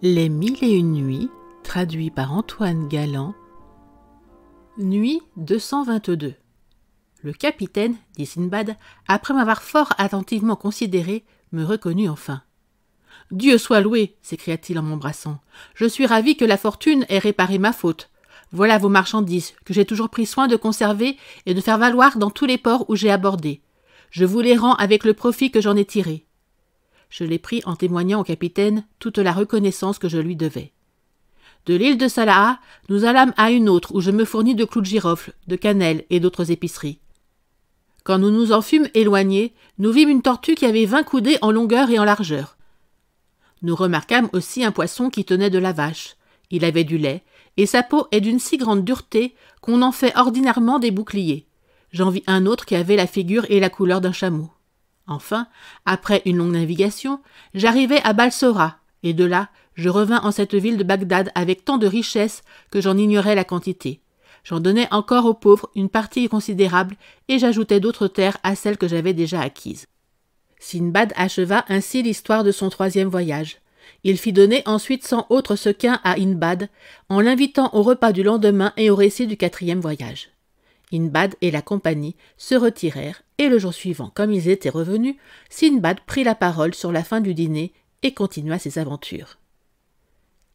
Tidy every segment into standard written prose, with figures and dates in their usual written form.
Les mille et une nuits, traduit par Antoine Galland. Nuit 222. Le capitaine, dit Sinbad, après m'avoir fort attentivement considéré, me reconnut enfin. « Dieu soit loué !» s'écria-t-il en m'embrassant. « Je suis ravi que la fortune ait réparé ma faute. Voilà vos marchandises, que j'ai toujours pris soin de conserver et de faire valoir dans tous les ports où j'ai abordé. Je vous les rends avec le profit que j'en ai tiré. » Je les pris en témoignant au capitaine toute la reconnaissance que je lui devais. De l'île de Salaha, nous allâmes à une autre où je me fournis de clous de girofle, de cannelle et d'autres épiceries. Quand nous nous en fûmes éloignés, nous vîmes une tortue qui avait 20 coudées en longueur et en largeur. Nous remarquâmes aussi un poisson qui tenait de la vache. Il avait du lait, et sa peau est d'une si grande dureté qu'on en fait ordinairement des boucliers. J'en vis un autre qui avait la figure et la couleur d'un chameau. Enfin, après une longue navigation, j'arrivai à Balsora, et de là, je revins en cette ville de Bagdad avec tant de richesses que j'en ignorais la quantité. J'en donnai encore aux pauvres une partie considérable, et j'ajoutai d'autres terres à celles que j'avais déjà acquises. Sinbad acheva ainsi l'histoire de son 3e voyage. Il fit donner ensuite 100 autres sequins à Hindbad, en l'invitant au repas du lendemain et au récit du 4e voyage. Hindbad et la compagnie se retirèrent, et le jour suivant, comme ils étaient revenus, Sinbad prit la parole sur la fin du dîner et continua ses aventures.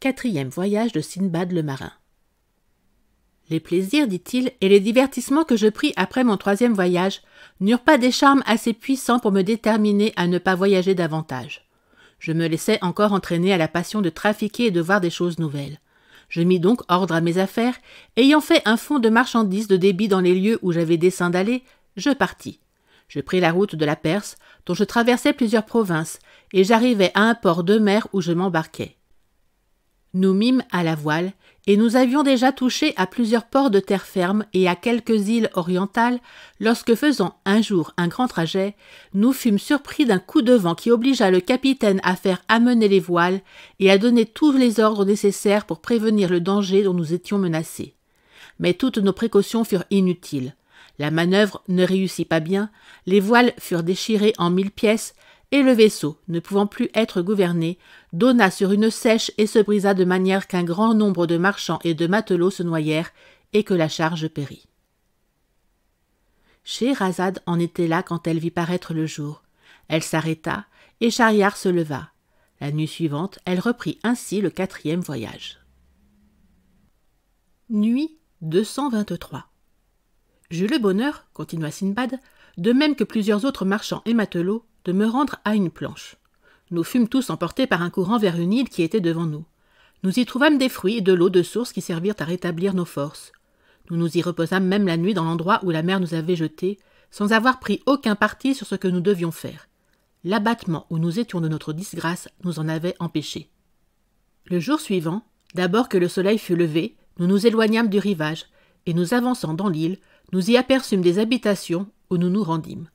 4e voyage de Sinbad le marin. Les plaisirs, dit-il, et les divertissements que je pris après mon 3e voyage n'eurent pas des charmes assez puissants pour me déterminer à ne pas voyager davantage. Je me laissais encore entraîner à la passion de trafiquer et de voir des choses nouvelles. Je mis donc ordre à mes affaires, ayant fait un fonds de marchandises de débit dans les lieux où j'avais dessein d'aller, je partis. Je pris la route de la Perse, dont je traversais plusieurs provinces, et j'arrivai à un port de mer où je m'embarquai. Nous mîmes à la voile, et nous avions déjà touché à plusieurs ports de terre ferme et à quelques îles orientales, lorsque, faisant un jour un grand trajet, nous fûmes surpris d'un coup de vent qui obligea le capitaine à faire amener les voiles et à donner tous les ordres nécessaires pour prévenir le danger dont nous étions menacés. Mais toutes nos précautions furent inutiles. La manœuvre ne réussit pas bien, les voiles furent déchirées en 1000 pièces, et le vaisseau, ne pouvant plus être gouverné, donna sur une sèche et se brisa de manière qu'un grand nombre de marchands et de matelots se noyèrent et que la charge périt. Scheherazade en était là quand elle vit paraître le jour. Elle s'arrêta, et Schahriar se leva. La nuit suivante, elle reprit ainsi le 4e voyage. Nuit 223. J'eus le bonheur, continua Sinbad, de même que plusieurs autres marchands et matelots, de me rendre à une planche. Nous fûmes tous emportés par un courant vers une île qui était devant nous. Nous y trouvâmes des fruits et de l'eau de source qui servirent à rétablir nos forces. Nous nous y reposâmes même la nuit dans l'endroit où la mer nous avait jetés, sans avoir pris aucun parti sur ce que nous devions faire. L'abattement où nous étions de notre disgrâce nous en avait empêchés. Le jour suivant, d'abord que le soleil fut levé, nous nous éloignâmes du rivage, et nous avançant dans l'île, nous y aperçûmes des habitations où nous nous rendîmes.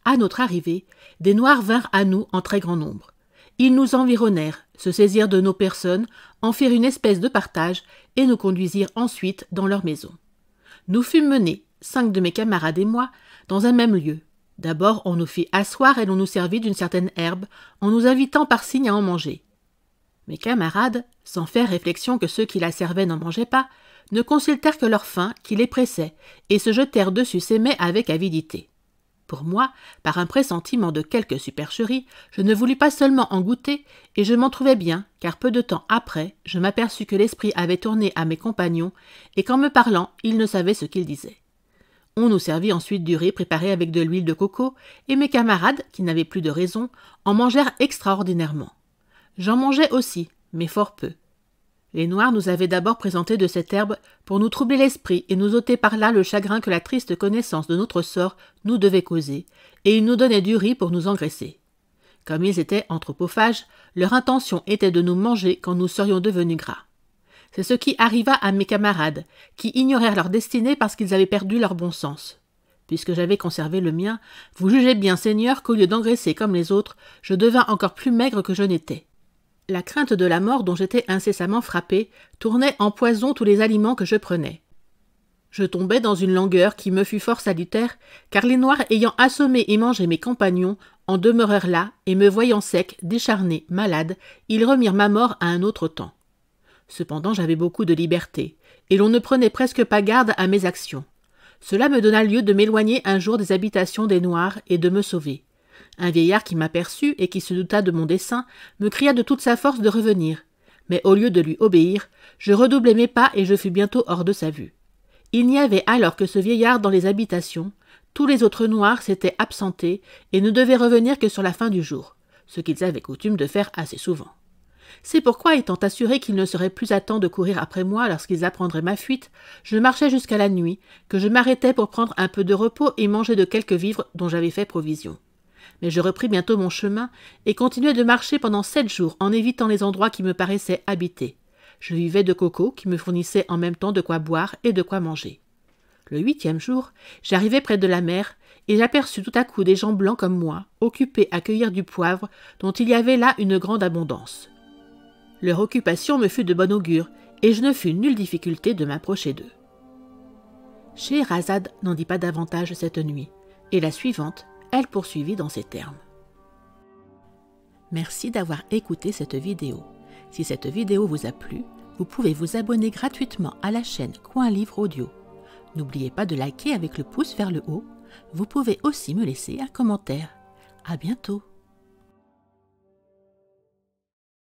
À notre arrivée, des Noirs vinrent à nous en très grand nombre. Ils nous environnèrent, se saisirent de nos personnes, en firent une espèce de partage et nous conduisirent ensuite dans leur maison. Nous fûmes menés, 5 de mes camarades et moi, dans un même lieu. D'abord, on nous fit asseoir et l'on nous servit d'une certaine herbe, en nous invitant par signe à en manger. Mes camarades, sans faire réflexion que ceux qui la servaient n'en mangeaient pas, ne consultèrent que leur faim qui les pressait et se jetèrent dessus ces mets avec avidité. Pour moi, par un pressentiment de quelque supercherie, je ne voulus pas seulement en goûter, et je m'en trouvais bien, car peu de temps après, je m'aperçus que l'esprit avait tourné à mes compagnons, et qu'en me parlant, ils ne savaient ce qu'ils disaient. On nous servit ensuite du riz préparé avec de l'huile de coco, et mes camarades, qui n'avaient plus de raison, en mangèrent extraordinairement. J'en mangeais aussi, mais fort peu. Les Noirs nous avaient d'abord présenté de cette herbe pour nous troubler l'esprit et nous ôter par là le chagrin que la triste connaissance de notre sort nous devait causer, et ils nous donnaient du riz pour nous engraisser. Comme ils étaient anthropophages, leur intention était de nous manger quand nous serions devenus gras. C'est ce qui arriva à mes camarades, qui ignorèrent leur destinée parce qu'ils avaient perdu leur bon sens. Puisque j'avais conservé le mien, vous jugez bien, Seigneur, qu'au lieu d'engraisser comme les autres, je devins encore plus maigre que je n'étais. La crainte de la mort dont j'étais incessamment frappé tournait en poison tous les aliments que je prenais. Je tombais dans une langueur qui me fut fort salutaire, car les Noirs ayant assommé et mangé mes compagnons, en demeurèrent là, et me voyant sec, décharné, malade, ils remirent ma mort à un autre temps. Cependant j'avais beaucoup de liberté, et l'on ne prenait presque pas garde à mes actions. Cela me donna lieu de m'éloigner un jour des habitations des Noirs et de me sauver. Un vieillard qui m'aperçut et qui se douta de mon dessein me cria de toute sa force de revenir. Mais au lieu de lui obéir, je redoublai mes pas et je fus bientôt hors de sa vue. Il n'y avait alors que ce vieillard dans les habitations. Tous les autres Noirs s'étaient absentés et ne devaient revenir que sur la fin du jour, ce qu'ils avaient coutume de faire assez souvent. C'est pourquoi, étant assuré qu'il ne serait plus à temps de courir après moi lorsqu'ils apprendraient ma fuite, je marchai jusqu'à la nuit, que je m'arrêtai pour prendre un peu de repos et manger de quelques vivres dont j'avais fait provision. Mais je repris bientôt mon chemin et continuai de marcher pendant 7 jours en évitant les endroits qui me paraissaient habités. Je vivais de coco qui me fournissait en même temps de quoi boire et de quoi manger. Le 8e jour, j'arrivai près de la mer et j'aperçus tout à coup des gens blancs comme moi, occupés à cueillir du poivre dont il y avait là une grande abondance. Leur occupation me fut de bon augure et je ne fus nulle difficulté de m'approcher d'eux. Scheherazade n'en dit pas davantage cette nuit, et la suivante, elle poursuivit dans ces termes. Merci d'avoir écouté cette vidéo. Si cette vidéo vous a plu, vous pouvez vous abonner gratuitement à la chaîne Coin Livre Audio. N'oubliez pas de liker avec le pouce vers le haut. Vous pouvez aussi me laisser un commentaire. À bientôt.